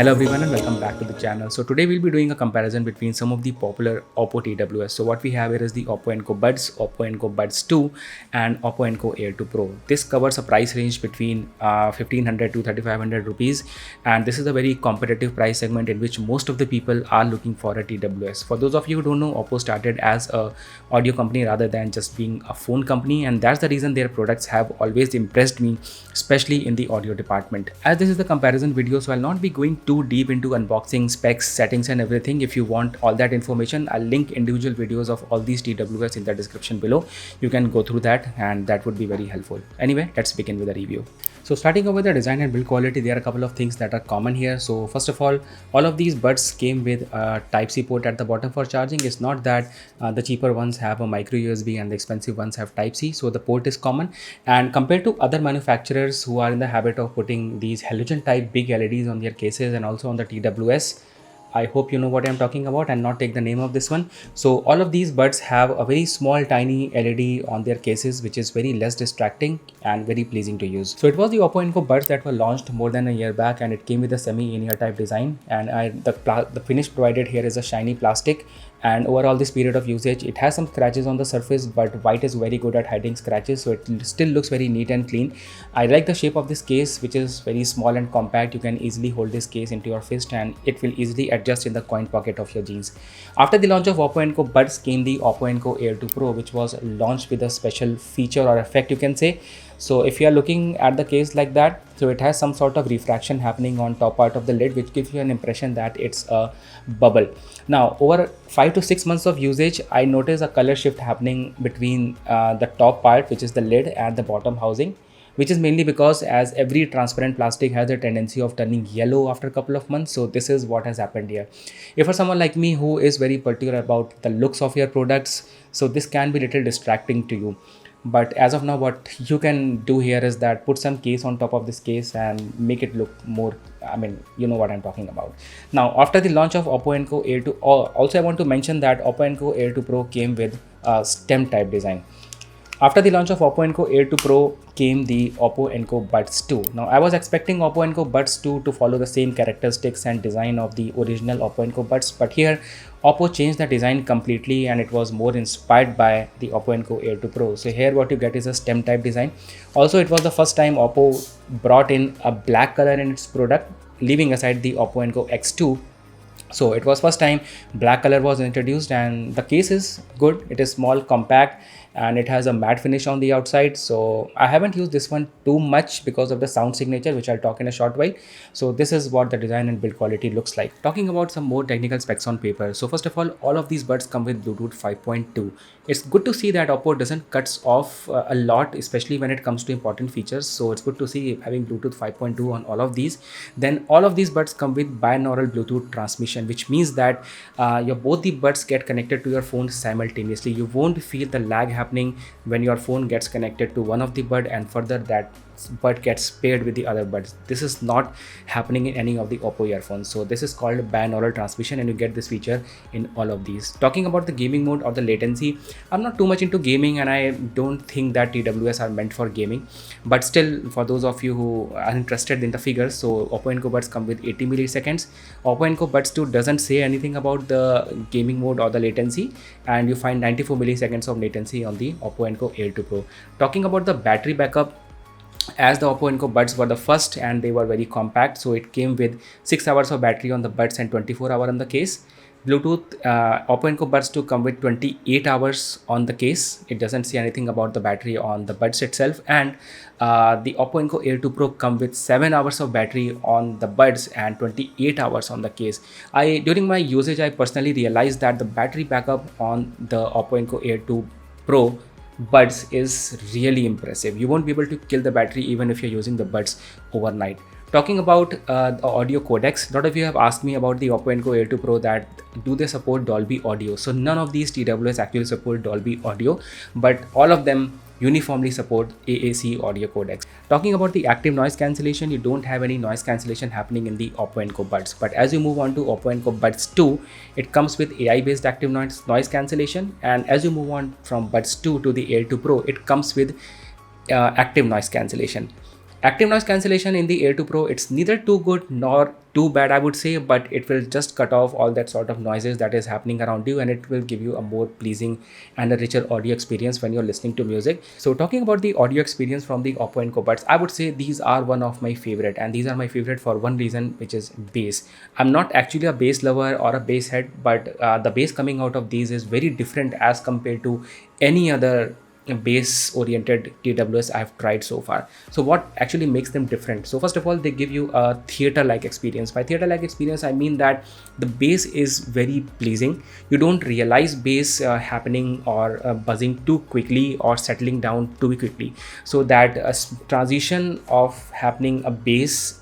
Hello everyone and welcome back to the channel. So today we'll be doing a comparison between some of the popular Oppo TWS. So what we have here is the Oppo Enco Buds, Oppo Enco Buds 2 and Oppo Enco Air 2 Pro. This covers a price range between 1500 to 3500 rupees, and this is a very competitive price segment in which most of the people are looking for a TWS. For those of you who don't know, Oppo started as a audio company rather than just being a phone company, and that's the reason their products have always impressed me, especially in the audio department. As this is the comparison video, so I'll not be going too deep into unboxing, specs, settings and everything. If you want all that information, I'll link individual videos of all these TWS in the description below. You can go through that and that would be very helpful. Anyway, let's begin with the review. So starting off with the design and build quality, there are a couple of things that are common here. So first of all of these buds came with a Type-C port at the bottom for charging. It's not that the cheaper ones have a micro USB and the expensive ones have Type-C. So the port is common, and compared to other manufacturers who are in the habit of putting these halogen type big LEDs on their cases and also on the TWS, I hope you know what I'm talking about and not take the name of this one. So all of these buds have a very small tiny LED on their cases, which is very less distracting and very pleasing to use. So it was the Oppo Enco Buds that were launched more than a year back, and it came with a semi-in-ear type design, and the finish provided here is a shiny plastic. And overall this period of usage, it has some scratches on the surface, but white is very good at hiding scratches, so it still looks very neat and clean. I like the shape of this case, which is very small and compact. You can easily hold this case into your fist and it will easily adjust in the coin pocket of your jeans. After the launch of Oppo Enco Buds came the Oppo Enco Air 2 Pro, which was launched with a special feature or effect, you can say. So if you are looking at the case like that, so it has some sort of refraction happening on top part of the lid, which gives you an impression that it's a bubble. Now over 5 to 6 months of usage, I noticed a color shift happening between the top part, which is the lid, and the bottom housing, which is mainly because as every transparent plastic has a tendency of turning yellow after a couple of months. So this is what has happened here. If for someone like me who is very particular about the looks of your products, so this can be a little distracting to you. But as of now, what you can do here is that put some case on top of this case and make it look more, I mean, you know what I'm talking about. Now, after the launch of Oppo Enco Air 2, also I want to mention that Oppo Enco Air 2 Pro came with a stem type design. After the launch of Oppo Enco Air 2 Pro came the Oppo Enco Buds 2. Now I was expecting Oppo Enco Buds 2 to follow the same characteristics and design of the original Oppo Enco Buds, but here Oppo changed the design completely and it was more inspired by the Oppo Enco Air 2 Pro. So here what you get is a stem type design. Also, it was the first time Oppo brought in a black color in its product, leaving aside the Oppo Enco X2. So it was first time black color was introduced, and the case is good. It is small, compact, and it has a matte finish on the outside. So I haven't used this one too much because of the sound signature, which I'll talk in a short while. So this is what the design and build quality looks like. Talking about some more technical specs on paper. So first of all of these buds come with Bluetooth 5.2. It's good to see that Oppo doesn't cut off a lot, especially when it comes to important features. So it's good to see having Bluetooth 5.2 on all of these. Then all of these buds come with binaural Bluetooth transmission, which means that both the buds get connected to your phone simultaneously. You won't feel the lag happening when your phone gets connected to one of the bud and further that bud gets paired with the other buds. This is not happening in any of the Oppo earphones. So this is called binaural transmission, and you get this feature in all of these. Talking about the gaming mode or the latency, I'm not too much into gaming and I don't think that TWS are meant for gaming, but still for those of you who are interested in the figures, so Oppo Enco Buds come with 80 milliseconds. Oppo Enco Buds 2 doesn't say anything about the gaming mode or the latency, and you find 94 milliseconds of latency on the Oppo Enco Air 2 Pro. Talking about the battery backup, as the Oppo Enco Buds were the first and they were very compact, so it came with 6 hours of battery on the buds and 24 hours on the case. Bluetooth Oppo Enco Buds 2 come with 28 hours on the case. It doesn't say anything about the battery on the buds itself. And the Oppo Enco Air 2 Pro come with 7 hours of battery on the buds and 28 hours on the case. During my usage, I personally realized that the battery backup on the Oppo Enco Air 2 Pro buds is really impressive. You won't be able to kill the battery even if you're using the buds overnight. Talking about the audio codecs, a lot of you have asked me about the Oppo Enco Air 2 Pro that do they support Dolby Audio. So none of these TWS actually support Dolby Audio, but all of them uniformly support AAC audio codecs. Talking about the active noise cancellation, you don't have any noise cancellation happening in the Oppo Enco Buds, but as you move on to Oppo Enco Buds 2, it comes with AI based active noise cancellation, and as you move on from Buds 2 to the Air 2 Pro, it comes with active noise cancellation. Active noise cancellation in the Air 2 Pro, it's neither too good nor too bad, I would say, but it will just cut off all that sort of noises that is happening around you, and it will give you a more pleasing and a richer audio experience when you're listening to music. So talking about the audio experience from the Oppo Enco Buds, I would say these are one of my favorite, and these are my favorite for one reason, which is bass. I'm not actually a bass lover or a bass head, but the bass coming out of these is very different as compared to any other bass oriented TWS I've tried so far. So what actually makes them different? So first of all, they give you a theater like experience. By theater like experience, I mean that the bass is very pleasing. You don't realize bass happening or buzzing too quickly or settling down too quickly. So that transition of happening a bass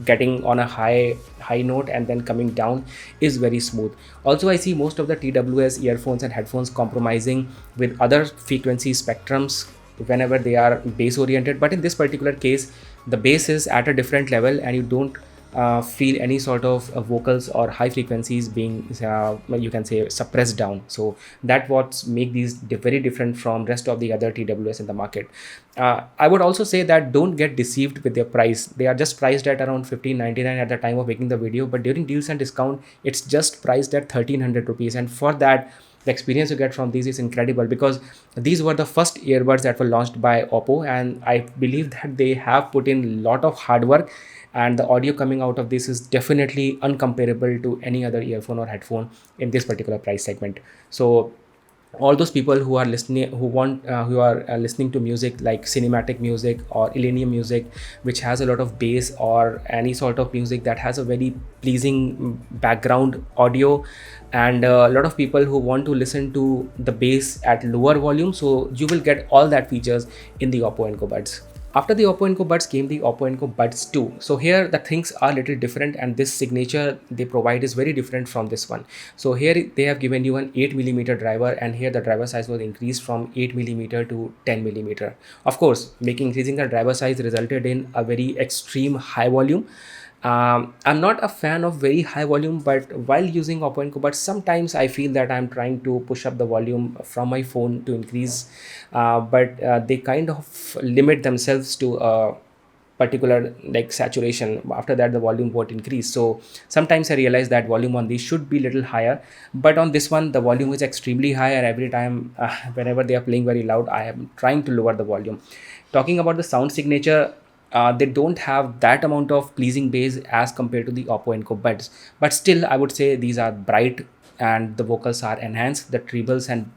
getting on a high note and then coming down is very smooth. Also, I see most of the TWS earphones and headphones compromising with other frequency spectrums whenever they are bass oriented, but in this particular case the bass is at a different level and you don't feel any sort of vocals or high frequencies being you can say suppressed down. So that what make these very different from rest of the other TWS in the market. I would also say that don't get deceived with their price. They are just priced at around 1599 at the time of making the video, but during deals and discount it's just priced at 1300 rupees, and for that the experience you get from these is incredible, because these were the first earbuds that were launched by Oppo, and I believe that they have put in a lot of hard work, and the audio coming out of this is definitely uncomparable to any other earphone or headphone in this particular price segment. So all those people who are listening, who are listening to music like cinematic music or Illenium music, which has a lot of bass, or any sort of music that has a very pleasing background audio, and a lot of people who want to listen to the bass at lower volume, so you will get all that features in the Oppo Enco Buds. After the Oppo Enco Buds came the Oppo Enco Buds 2. So here the things are a little different, and this signature they provide is very different from this one. So here they have given you an 8mm driver, and here the driver size was increased from 8mm to 10mm. Of course, increasing the driver size resulted in a very extreme high volume. I'm not a fan of very high volume, but while using Oppo Enco Buds, sometimes I feel that I'm trying to push up the volume from my phone to increase, but they kind of limit themselves to a particular like saturation. After that the volume won't increase, so sometimes I realize that volume on these should be little higher, but on this one the volume is extremely high, and every time whenever they are playing very loud, I am trying to lower the volume. Talking about the sound signature, they don't have that amount of pleasing bass as compared to the Oppo Enco Buds, but still I would say these are bright and the vocals are enhanced. The trebles and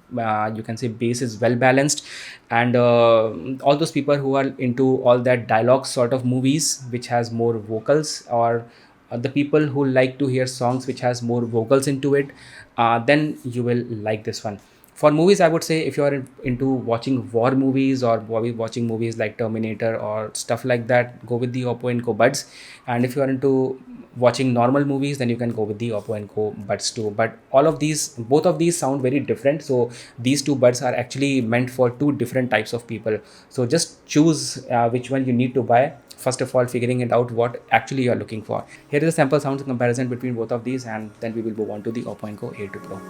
you can say bass is well balanced, and all those people who are into all that dialogue sort of movies which has more vocals, or the people who like to hear songs which has more vocals into it, then you will like this one. For movies, I would say if you are into watching war movies or watching movies like Terminator or stuff like that, go with the Oppo Enco Buds. And if you are into watching normal movies, then you can go with the Oppo Enco Buds too. But both of these sound very different. So these two buds are actually meant for two different types of people. So just choose which one you need to buy. First of all, figuring it out what actually you are looking for. Here is a sample sound comparison between both of these, and then we will move on to the Oppo Enco Air 2 Pro.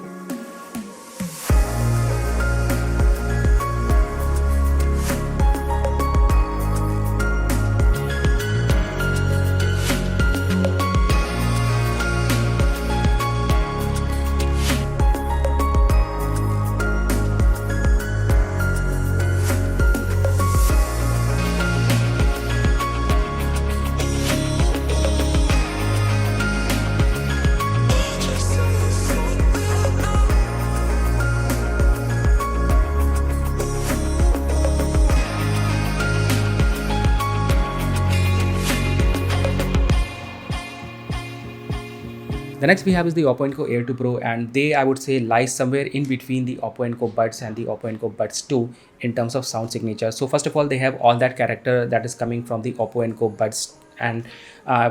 The next we have is the Oppo Enco Air 2 Pro, and they, I would say, lie somewhere in between the Oppo Enco Buds and the Oppo Enco Buds 2 in terms of sound signature. So first of all, they have all that character that is coming from the Oppo Enco Buds, and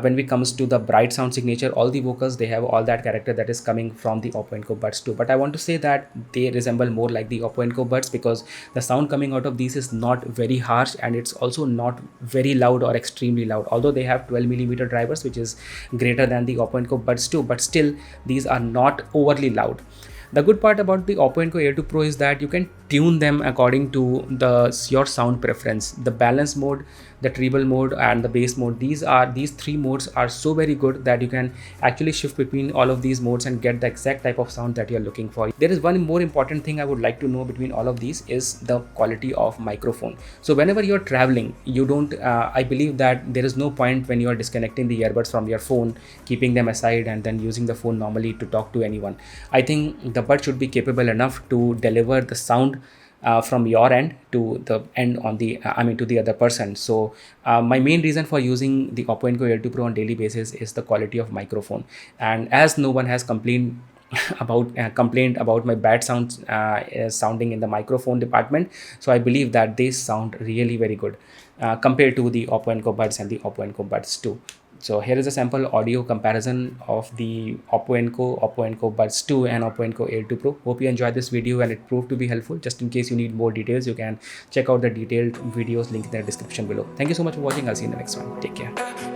when we comes to the bright sound signature, all the vocals, they have all that character that is coming from the Oppo Enco Buds 2. But I want to say that they resemble more like the Oppo Enco Buds, because the sound coming out of these is not very harsh, and it's also not very loud or extremely loud, although they have 12mm drivers, which is greater than the Oppo Enco Buds 2, but still these are not overly loud. The good part about the Oppo Enco Air 2 Pro is that you can tune them according to your sound preference. The balance mode, the treble mode, and the bass mode, these three modes are so very good that you can actually shift between all of these modes and get the exact type of sound that you're looking for. There is one more important thing I would like to know between all of these is the quality of microphone. So whenever you're traveling, you don't I believe that there is no point when you are disconnecting the earbuds from your phone, keeping them aside and then using the phone normally to talk to anyone. I think the bud should be capable enough to deliver the sound from your end to the end on the to the other person. So my main reason for using the Oppo Enco Air 2 Pro on daily basis is the quality of microphone. And as no one has complained about my bad sounds sounding in the microphone department, so I believe that they sound really very good compared to the Oppo Enco Buds and the Oppo Enco Buds 2. So here is a sample audio comparison of the Oppo Enco Buds 2 and Oppo Enco Air 2 Pro. Hope you enjoyed this video and it proved to be helpful. Just in case you need more details, you can check out the detailed videos link in the description below. Thank you so much for watching. I'll see you in the next one. Take care.